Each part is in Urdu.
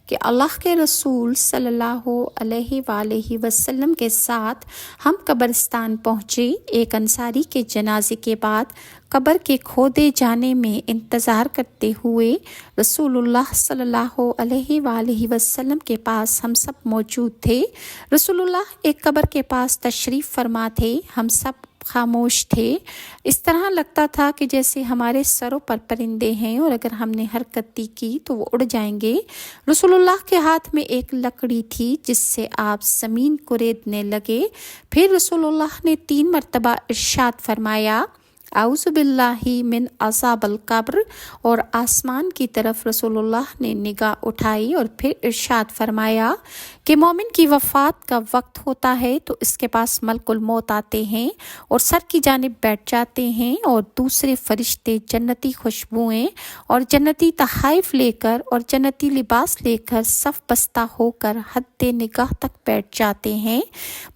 کہ اللہ کے رسول صلی اللہ علیہ وآلہ وسلم کے ساتھ ہم قبرستان پہنچے۔ ایک انصاری کے جنازے کے بعد قبر کے کھودے جانے میں انتظار کرتے ہوئے رسول اللہ صلی اللہ علیہ وآلہ وسلم کے پاس ہم سب موجود تھے۔ رسول اللہ ایک قبر کے پاس تشریف فرما تھے، ہم سب خاموش تھے۔ اس طرح لگتا تھا کہ جیسے ہمارے سروں پر پرندے ہیں اور اگر ہم نے حرکت کی تو وہ اڑ جائیں گے۔ رسول اللہ کے ہاتھ میں ایک لکڑی تھی جس سے آپ زمین کو ریتنے لگے۔ پھر رسول اللہ نے 3 مرتبہ ارشاد فرمایا، اعوذ باللہ من عذاب القبر، اور آسمان کی طرف رسول اللہ نے نگاہ اٹھائی اور پھر ارشاد فرمایا کہ مومن کی وفات کا وقت ہوتا ہے تو اس کے پاس ملک الموت آتے ہیں اور سر کی جانب بیٹھ جاتے ہیں، اور دوسرے فرشتے جنتی خوشبوئیں اور جنتی تحائف لے کر اور جنتی لباس لے کر صف بستہ ہو کر حد نگاہ تک بیٹھ جاتے ہیں۔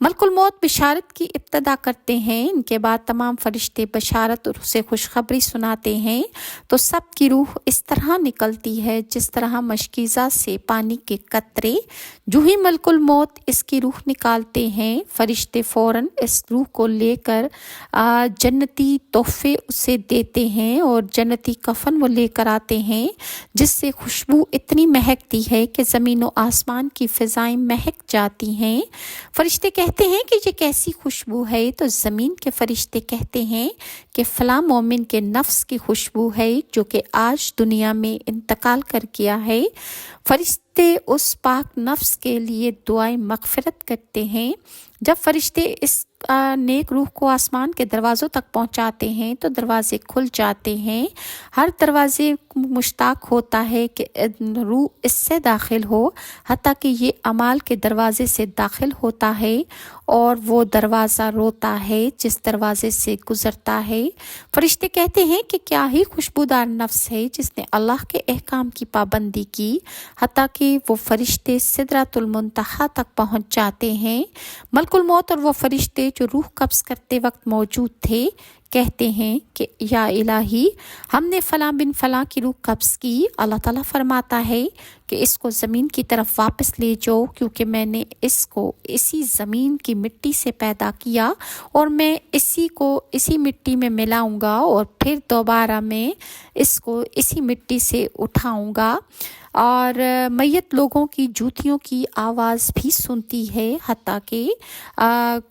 ملک الموت بشارت کی ابتدا کرتے ہیں، ان کے بعد تمام فرشتے بشارت اور اسے خوشخبری سناتے ہیں، تو سب کی روح اس طرح نکلتی ہے جس طرح مشکیزہ سے پانی کے قطرے۔ جو ہی ملک الموت اس کی روح نکالتے ہیں، فرشتے فوراً اس روح کو لے کر جنتی تحفے اسے دیتے ہیں اور جنتی کفن وہ لے کر آتے ہیں جس سے خوشبو اتنی مہکتی ہے کہ زمین و آسمان کی فضائیں مہک جاتی ہیں۔ فرشتے کہتے ہیں کہ یہ کیسی خوشبو ہے؟ تو زمین کے فرشتے کہتے ہیں کہ فلاں مومن کے نفس کی خوشبو ہے جو کہ آج دنیا میں انتقال کر گیا ہے۔ فرشتے اس پاک نفس کے لیے دعائیں مغفرت کرتے ہیں۔ جب فرشتے اس نیک روح کو آسمان کے دروازوں تک پہنچاتے ہیں تو دروازے کھل جاتے ہیں۔ ہر دروازے مشتاق ہوتا ہے کہ روح اس سے داخل ہو، حتیٰ کہ یہ اعمال کے دروازے سے داخل ہوتا ہے اور وہ دروازہ روتا ہے جس دروازے سے گزرتا ہے۔ فرشتے کہتے ہیں کہ کیا ہی خوشبودار نفس ہے جس نے اللہ کے احکام کی پابندی کی، حتیٰ کہ وہ فرشتے سدرۃ المنتہا تک پہنچ جاتے ہیں۔ ملک الموت اور وہ فرشتے جو روح قبض کرتے وقت موجود تھے کہتے ہیں کہ یا الہی، ہم نے فلاں بن فلاں کی روح قبض کی۔ اللہ تعالیٰ فرماتا ہے کہ اس کو زمین کی طرف واپس لے جاؤ، کیونکہ میں نے اس کو اسی زمین کی مٹی سے پیدا کیا اور میں اسی کو اسی مٹی میں ملاؤں گا اور پھر دوبارہ میں اس کو اسی مٹی سے اٹھاؤں گا۔ اور میت لوگوں کی جوتیوں کی آواز بھی سنتی ہے، حتیٰ کہ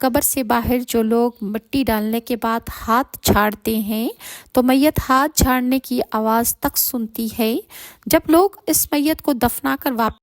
قبر سے باہر جو لوگ مٹی ڈالنے کے بعد ہاتھ جھاڑتے ہیں تو میت ہاتھ جھاڑنے کی آواز تک سنتی ہے۔ جب لوگ اس میت کو دفنا کر واپس